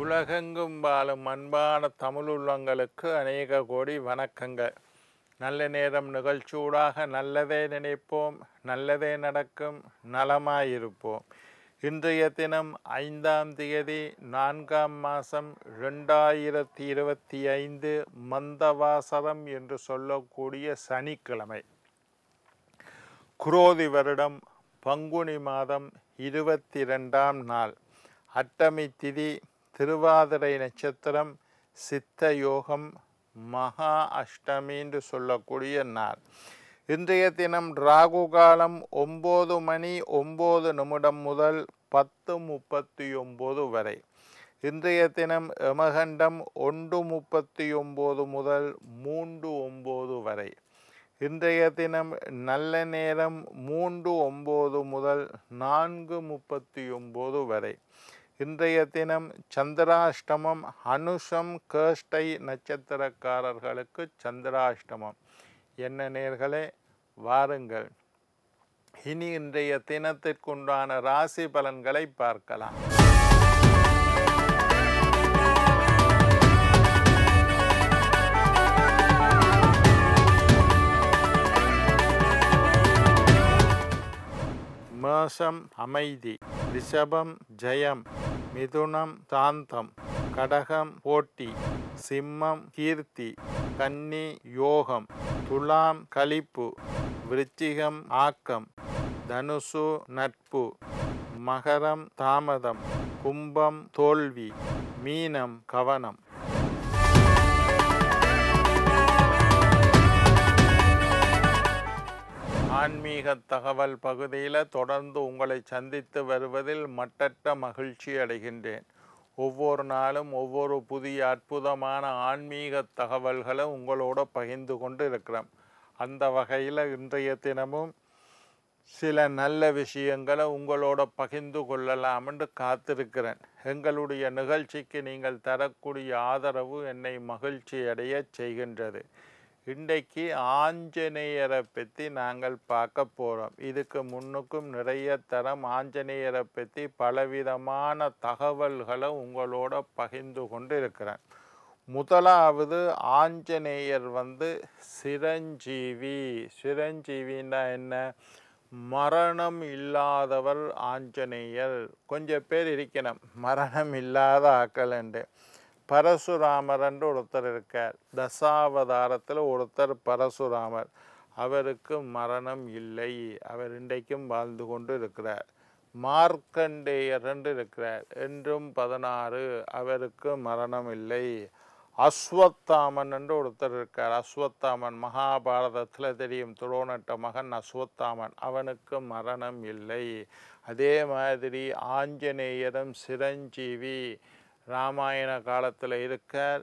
உலகெங்கும் வாழும் அன்பான தமிழுள்ளங்களுக்கு அநேக கோடி வணக்கங்கள். நல்ல நேரம் நிகழ்ச்சியூடாக நல்லதே நினைப்போம், நல்லதே நடக்கும், நலமாயிருப்போம். இன்றைய தினம் 5ஆம் தேதி 4ஆம் மாதம் 2025 மந்தவாசரம் என்று சொல்லக்கூடிய சனிக்கிழமை. குரோதி வருடம் பங்குனி மாதம் 22ஆம் நாள். அட்டமி திதி, திருவாதிரை நட்சத்திரம், சித்த யோகம், மகா அஷ்டமி என்று சொல்லக்கூடிய நாள். இன்றைய தினம் ராகு காலம் 9 மணி 9 நிமிடம் முதல் 10:39 வரை. இன்றைய தினம் யமகண்டம் 1:39 முதல் 3:09 வரை. இன்றைய தினம் நல்ல நேரம் 3:09 முதல் 4:39 வரை. இன்றைய தினம் சந்திராஷ்டமம், அனுஷம் கேஷ்டை நட்சத்திரக்காரர்களுக்கு சந்திராஷ்டமம். என்ன நேர்களே, வாருங்கள் இனி இன்றைய தினத்திற்குண்டான ராசி பலன்களை பார்க்கலாம். மேஷம் அமைதி, ரிஷபம் ஜெயம், மிதுனம் சாந்தம், கடகம் போட்டி, சிம்மம் கீர்த்தி, கன்னி யோகம், துலாம் களிப்பு, விருச்சிகம் ஆக்கம், தனுசு நட்பு, மகரம் தாமதம், கும்பம் தோல்வி, மீனம் கவனம். ஆன்மீக தகவல் பகுதியில் தொடர்ந்து உங்களை சந்தித்து வருவதில் மட்டற்ற மகிழ்ச்சி அடைகின்றேன். ஒவ்வொரு நாளும் ஒவ்வொரு புதிய அற்புதமான ஆன்மீக தகவல்களை உங்களோட பகிர்ந்து கொண்டு இருக்கிறோம். அந்த வகையில் இன்றைய தினமும் சில நல்ல விஷயங்களை உங்களோட பகிர்ந்து கொள்ளலாம் என்று காத்திருக்கிறேன். எங்களுடைய நிகழ்ச்சிக்கு நீங்கள் தரக்கூடிய ஆதரவு என்னை மகிழ்ச்சி அடைய செய்கின்றது. இன்றைக்கு ஆஞ்சநேயரை பற்றி நாங்கள் பார்க்க போகிறோம். இதுக்கு முன்னுக்கும் நிறைய தரம் ஆஞ்சநேயரை பற்றி பலவிதமான தகவல்களை உங்களோட பகிர்ந்து கொண்டு இருக்கிறேன். முதலாவது ஆஞ்சநேயர் சிரஞ்சீவி. சிரஞ்சீவின்னா என்ன? மரணம் இல்லாதவர் ஆஞ்சநேயர். கொஞ்சம் பேர் இருக்கணும் மரணம் இல்லாத ஆக்கள் என்று. பரசுராமர் என்று ஒருத்தர் இருக்கார். தசாவதாரத்தில் ஒருத்தர் பரசுராமர். அவருக்கு மரணம் இல்லை, அவர் இன்றைக்கும் வாழ்ந்து கொண்டு இருக்கிறார். மார்க்கண்டேயர் என்று இருக்கிறார், என்றும் 16, அவருக்கு மரணம் இல்லை. அஸ்வத்தாமன் என்று ஒருத்தர் இருக்கார். அஸ்வத்தாமன் மகாபாரதத்தில் தெரியும், துரோணட்ட மகன் அஸ்வத்தாமன், அவனுக்கு மரணம் இல்லை. அதே மாதிரி ஆஞ்சநேயரும் சிரஞ்சீவி. ராமாயண காலத்தில் இருக்கார்,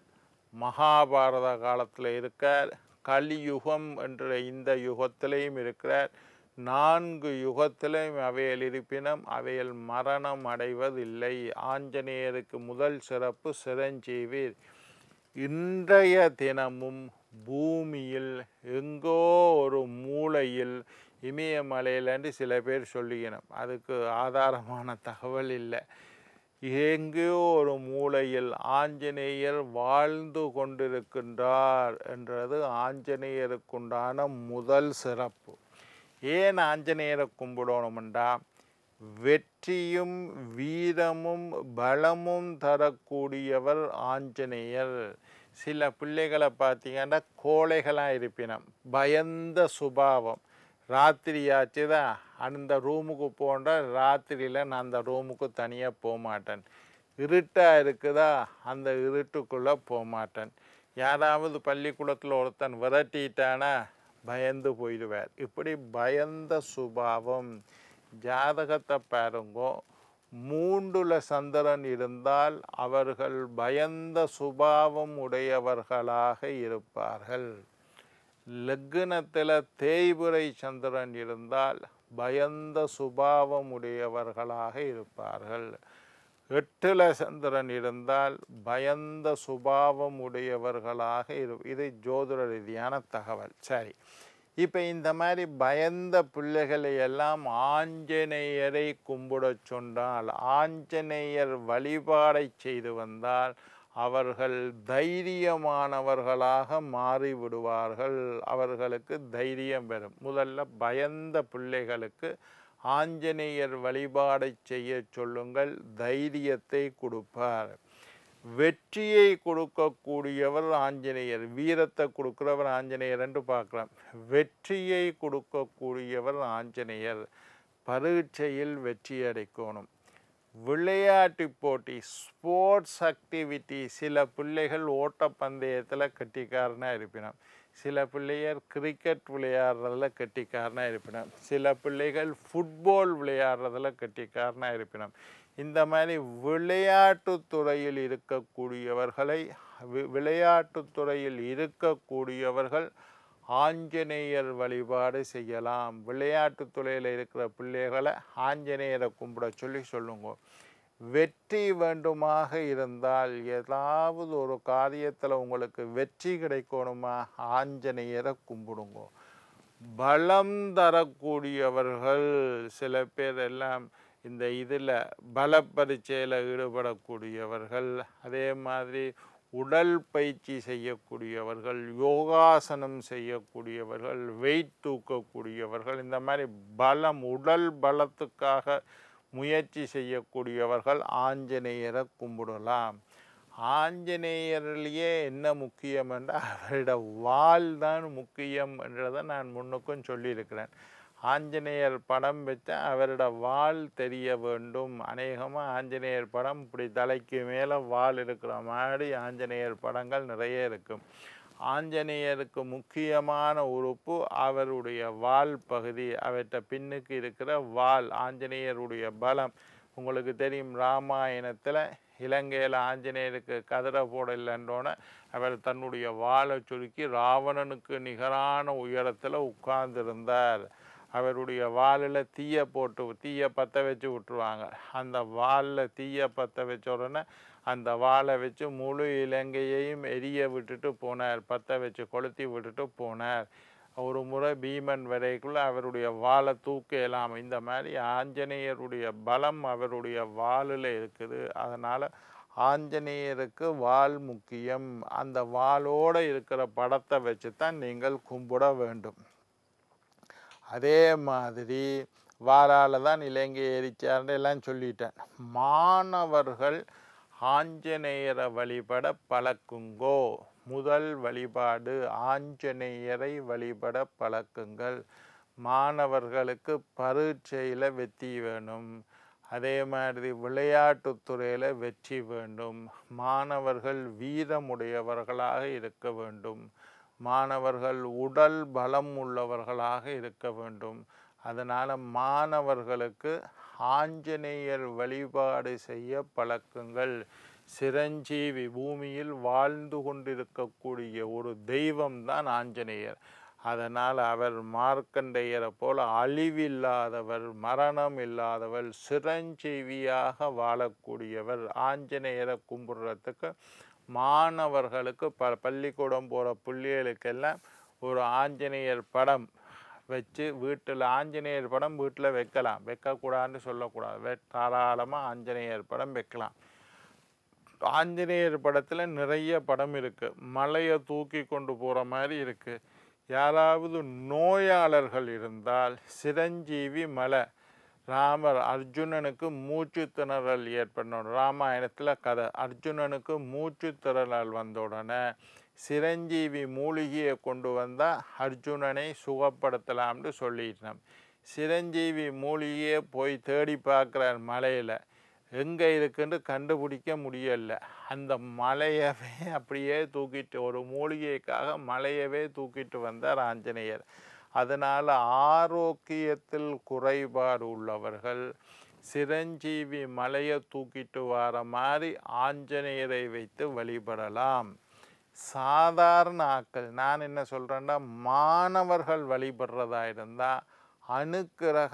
மகாபாரத காலத்தில் இருக்கார், கலியுகம் என்ற இந்த யுகத்திலையும் இருக்கிறார். 4 யுகத்திலையும் அவையில் இருப்பினும் அவையில் மரணம் அடைவதில்லை. ஆஞ்சநேயருக்கு முதல் சிறப்பு சிரஞ்சீவி. இன்றைய தினமும் பூமியில் எங்கோ ஒரு மூலையில், இமயமலையில் என்று சில பேர் சொல்லிக்கணும், அதுக்கு ஆதாரமான தகவல் இல்லை, எங்கேயோ ஒரு மூலையில் ஆஞ்சநேயர் வாழ்ந்து கொண்டிருக்கின்றார் என்றது ஆஞ்சநேயருக்குண்டான முதல் சிறப்பு. ஏன் ஆஞ்சநேயரை கும்பிடணுமெண்டா, வெற்றியும் வீரமும் பலமும் தரக்கூடியவர் ஆஞ்சநேயர். சில பிள்ளைகளை பார்த்தீங்கன்னா கோழைகளாக இருப்பினம், பயந்த சுபாவம். ராத்திரியாச்சு தான் அந்த ரூமுக்கு போன்ற, ராத்திரியில் நான் அந்த ரூமுக்கு தனியாக போக மாட்டேன். இருட்டாக இருக்குதா, அந்த இருட்டுக்குள்ளே போக மாட்டேன். யாராவது பள்ளிக்கூடத்தில் ஒருத்தன் விரட்டிட்டானா பயந்து போயிடுவார். இப்படி பயந்த சுபாவம். ஜாதகத்தை பாருங்கோ, 3ல் சந்திரன் இருந்தால் அவர்கள் பயந்த சுபாவம் உடையவர்களாக இருப்பார்கள். லக்னத்தில் தேய்பிறை சந்திரன் இருந்தால் பயந்த சுபாவம் உடையவர்களாக இருப்பார்கள். 8ல் சந்திரன் இருந்தால் பயந்த சுபாவம் உடையவர்களாக இது ஜோதிட ரீதியான தகவல். சரி, இப்போ இந்த மாதிரி பயந்த பிள்ளைகளை எல்லாம் ஆஞ்சநேயரை கும்பிடச் சொன்னால், ஆஞ்சநேயர் வழிபாடை செய்து வந்தால் அவர்கள் தைரியமானவர்களாக மாறிவிடுவார்கள். அவர்களுக்கு தைரியம் வரும். முதல்ல பயந்த பிள்ளைகளுக்கு ஆஞ்சநேயர் வழிபாடை செய்ய சொல்லுங்கள், தைரியத்தை கொடுப்பார். வெற்றியை கொடுக்கக்கூடியவர் ஆஞ்சநேயர், வீரத்தை கொடுக்கிறவர் ஆஞ்சநேயர் என்று பார்க்கலாம். வெற்றியை கொடுக்கக்கூடியவர் ஆஞ்சநேயர். பரீட்சையில் வெற்றி அடைக்கணும். விளையாட்டு போட்டி, ஸ்போர்ட்ஸ் ஆக்டிவிட்டி, சில பிள்ளைகள் ஓட்டப்பந்தயத்தில் கட்டிக்காரனாக இருப்பினோம், சில பிள்ளைகள் கிரிக்கெட் விளையாடுறதுல கட்டிக்காரனாக இருப்பினோம், சில பிள்ளைகள் ஃபுட்பால் விளையாடுறதுல கட்டிக்காரனாக இருப்பினோம். இந்த மாதிரி விளையாட்டுத்துறையில் இருக்கக்கூடியவர்கள் ஆஞ்சநேயர் வழிபாடு செய்யலாம். விளையாட்டுத்துறையில் இருக்கிற பிள்ளைகளை ஆஞ்சநேயரை கும்பிட சொல்லுங்க. வெற்றி வேண்டுமாக இருந்தால், ஏதாவது ஒரு காரியத்தில் உங்களுக்கு வெற்றி கிடைக்கணுமா, ஆஞ்சநேயரை கும்பிடுங்க. பலம் தரக்கூடியவர்கள் சில பேர் எல்லாம் இந்த இதில் பல பரீட்சையில் ஈடுபடக்கூடியவர்கள், அதே மாதிரி உடல் பயிற்சி செய்யக்கூடியவர்கள், யோகாசனம் செய்யக்கூடியவர்கள், வெயிட் தூக்கக்கூடியவர்கள், இந்த மாதிரி பலம், உடல் பலத்துக்காக முயற்சி செய்யக்கூடியவர்கள் ஆஞ்சநேயரை கும்பிடலாம். ஆஞ்சநேயர்லேயே என்ன முக்கியம் என்றால் அவரோட வாள் தான் முக்கியம் என்றதை நான் முன்னுக்கும் சொல்லியிருக்கிறேன். ஆஞ்சநேயர் படம் வச்சா அவரோட வாள் தெரிய வேண்டும். அநேகமாக ஆஞ்சநேயர் படம் இப்படி தலைக்கு மேலே வாள் இருக்கிற மாதிரி ஆஞ்சநேயர் படங்கள் நிறைய இருக்கும். ஆஞ்சநேயருக்கு முக்கியமான உறுப்பு அவருடைய வால் பகுதி, அவற்றை பின்னுக்கு இருக்கிற வால். ஆஞ்சநேயருடைய பலம் உங்களுக்கு தெரியும். ராமாயணத்தில் இலங்கையில் ஆஞ்சநேயருக்கு கதிரை போடலைன்றோன்னே அவர் தன்னுடைய வாளை சுருக்கி ராவணனுக்கு நிகரான உயரத்தில் உட்கார்ந்திருந்தார். அவருடைய வாலில் தீயை பற்ற வச்சு விட்டுருவாங்க. அந்த வாலில் தீயை பற்ற வச்ச உடனே அந்த வாளை வச்சு முழு இலங்கையையும் எரிய விட்டுட்டு போனார், பற்ற வச்சு கொளுத்தி விட்டுட்டு போனார். ஒரு முறை பீமன் வரைக்குள்ள அவருடைய வாளை தூக்க இயலாமல். இந்த மாதிரி ஆஞ்சநேயருடைய பலம் அவருடைய வாளில் இருக்குது. அதனால் ஆஞ்சநேயருக்கு வாள் முக்கியம். அந்த வாளோடு இருக்கிற படத்தை வச்சு தான் நீங்கள் கும்பிட வேண்டும். அதே மாதிரி வாரால் தான் இலங்கை எரிச்சார்ன்னு எல்லாம் சொல்லிட்டேன். மாணவர்கள் ஆஞ்சநேயரை வழிபட பழக்குங்கோ. முதல் வழிபாடு ஆஞ்சநேயரை வழிபட பழக்குங்கள். மாணவர்களுக்கு பரீட்சையில் வெற்றி வேணும், அதே மாதிரி விளையாட்டுத்துறையில் வெற்றி வேண்டும். மாணவர்கள் வீரமுடையவர்களாக இருக்க வேண்டும். மாணவர்கள் உடல் பலம் உள்ளவர்களாக இருக்க வேண்டும். அதனால் மாணவர்களுக்கு ஆஞ்சநேயர் வழிபாடு செய்ய பழக்குங்கள். சிரஞ்சீவி, பூமியில் வாழ்ந்து கொண்டிருக்கக்கூடிய ஒரு தெய்வம்தான் ஆஞ்சநேயர். அதனால் அவர் மார்க்கண்டேயரை போல அழிவில்லாதவர், மரணம் இல்லாதவர், சிரஞ்சீவியாக வாழக்கூடியவர். ஆஞ்சநேயரை கும்பிடுறதுக்கு மாணவர்களுக்கு பள்ளிக்கூடம் போகிற பிள்ளைகளுக்கெல்லாம் ஒரு ஆஞ்சநேயர் படம் வச்சு வீட்டில், ஆஞ்சநேயர் படம் வீட்டில் வைக்கலாம், வைக்கக்கூடாதுன்னு சொல்லக்கூடாது, தாராளமாக ஆஞ்சநேயர் படம் வைக்கலாம். ஆஞ்சநேயர் படத்தில் நிறைய படம் இருக்குது. மலையை தூக்கி கொண்டு போகிற மாதிரி இருக்குது. யாராவது நோயாளர்கள் இருந்தால் சிரஞ்சீவி மலை, ராமர் அர்ஜுனனுக்கு மூச்சு திணறல் ஏற்படணும். ராமாயணத்தில் கதை, அர்ஜுனனுக்கு மூச்சு திணறல் வந்த உடனே சிரஞ்சீவி மூலிகையை கொண்டு வந்தால் அர்ஜுனனை சுகப்படுத்தலாம்னு சொல்லிட்டோம். சிரஞ்சீவி மூலிகையை போய் தேடி பார்க்குறார் மலையில், எங்கே இருக்குன்னு கண்டுபிடிக்க முடியலை. அந்த மலையவே அப்படியே தூக்கிட்டு, ஒரு மூலிகைக்காக மலையவே தூக்கிட்டு வந்தார் ஆஞ்சநேயர். அதனால் ஆரோக்கியத்தில் குறைபாடு உள்ளவர்கள் சிரஞ்சீவி மலையை தூக்கிட்டு வர மாதிரி ஆஞ்சநேயரை வைத்து வழிபடலாம். சாதாரண ஆட்கள், நான் என்ன சொல்கிறேன்னா, மாணவர்கள் வழிபடுறதா இருந்தால் அனுக்கிரக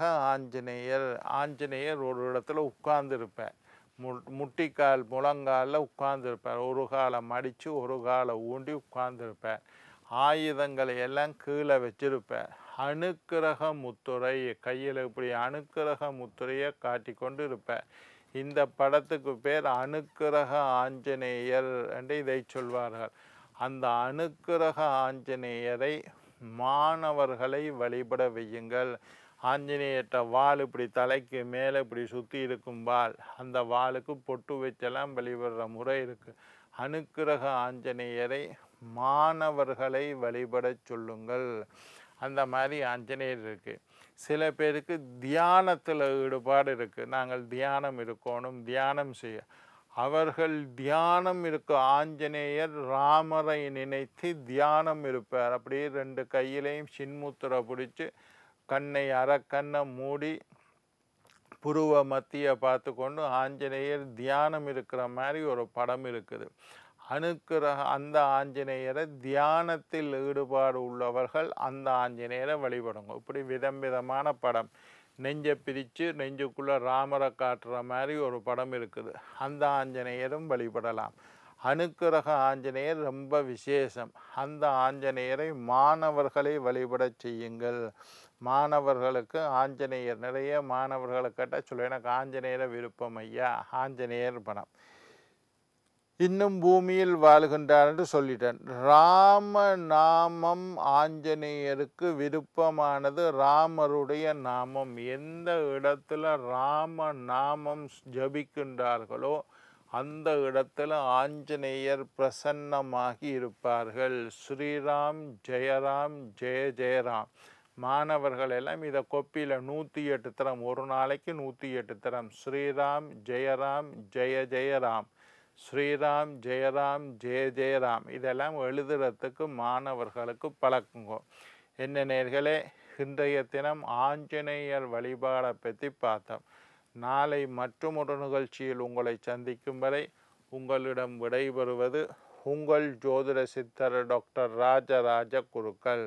ஆஞ்சநேயர் ஒரு இடத்துல உட்கார்ந்துருப்பார். முட்டிக்கால் முழங்காலில் உட்கார்ந்துருப்பார். ஒரு காலை மடித்து ஒரு காலை ஊண்டி உட்கார்ந்துருப்பார். ஆயுதங்களை எல்லாம் கீழே வச்சிருப்பார். அனுக்கிரக முத்துரை கையில் இப்படி அனுக்கிரக முத்துரையை காட்டி கொண்டு இருப்பார். இந்த படத்துக்கு பேர் அனுக்கிரக ஆஞ்சநேயர் என்று இதை சொல்வார்கள். அந்த அனுக்கிரக ஆஞ்சநேயரை மாணவர்களை வழிபட வையுங்கள். ஆஞ்சநேயர்கிட்ட வாள் இப்படி தலைக்கு மேலே இப்படி சுற்றி இருக்கும் வாள், அந்த வாளுக்கு பொட்டு வச்செல்லாம் வழிபடுற முறை இருக்குது. அனுக்கிரக ஆஞ்சநேயரை மாணவர்களை வழிபட சொல்லுங்கள். அந்த மாதிரி ஆஞ்சநேயர் இருக்குது. சில பேருக்கு தியானத்தில் ஈடுபாடு இருக்குது. நாங்கள் தியானம் இருக்கணும், தியானம் செய்ய. அவர்கள் தியானம் இருக்க ஆஞ்சநேயர் ராமரை நினைத்து தியானம் இருப்பார். அப்படியே 2 கையிலையும் சின்முத்திரை பிடிச்சி கண்ணை அறக்கண்ணை மூடி புருவ மத்தியை பார்த்து கொண்டு ஆஞ்சநேயர் தியானம் இருக்கிற மாதிரி ஒரு படம் இருக்குது. அனுக்கிரக அந்த ஆஞ்சநேயரை தியானத்தில் ஈடுபாடு உள்ளவர்கள் அந்த ஆஞ்சநேயரை வழிபடுங்க. இப்படி விதமான படம். நெஞ்சை பிரித்து நெஞ்சுக்குள்ளே ராமரை காட்டுற மாதிரி ஒரு படம் இருக்குது. அந்த ஆஞ்சநேயரும் வழிபடலாம். அனுக்கிரக ஆஞ்சநேயர் ரொம்ப விசேஷம். அந்த ஆஞ்சநேயரை மாணவர்களை வழிபட செய்யுங்கள். மாணவர்களுக்கு ஆஞ்சநேயர் நிறைய மாணவர்களை கேட்டால் சொல்ல, எனக்கு ஆஞ்சநேயரை விருப்பம் ஐயா, ஆஞ்சநேயர் படம். இன்னும் பூமியில் வாழ்கின்றார் என்று சொல்லிட்டேன். ராம நாமம் ஆஞ்சநேயருக்கு விருப்பமானது. ராமருடைய நாமம் எந்த இடத்துல ராம நாமம் ஜபிக்கின்றார்களோ அந்த இடத்துல ஆஞ்சநேயர் பிரசன்னமாகி இருப்பார்கள். ஸ்ரீராம் ஜெயராம் ஜெய ஜெயராம். மாணவர்கள் எல்லாம் இதை கொப்பியில் 108 தரம், ஒரு நாளைக்கு 108 தரம், ஸ்ரீராம் ஜெயராம் ஜெய ஜெயராம், ஸ்ரீராம் ஜெயராம் ஜெய ஜெயராம், இதெல்லாம் எழுதுறதுக்கு மாணவர்களுக்கு பழக்குங்க. என்ன நேர்களே, இன்றைய தினம் ஆஞ்சநேயர் வழிபாடை பற்றி பார்த்தோம். நாளை மற்றொரு நிகழ்ச்சியில் உங்களை சந்திக்கும் வரை உங்களிடம் விடைபெறுவது உங்கள் ஜோதிட சித்தர் டாக்டர் ராஜராஜ குருக்கள்.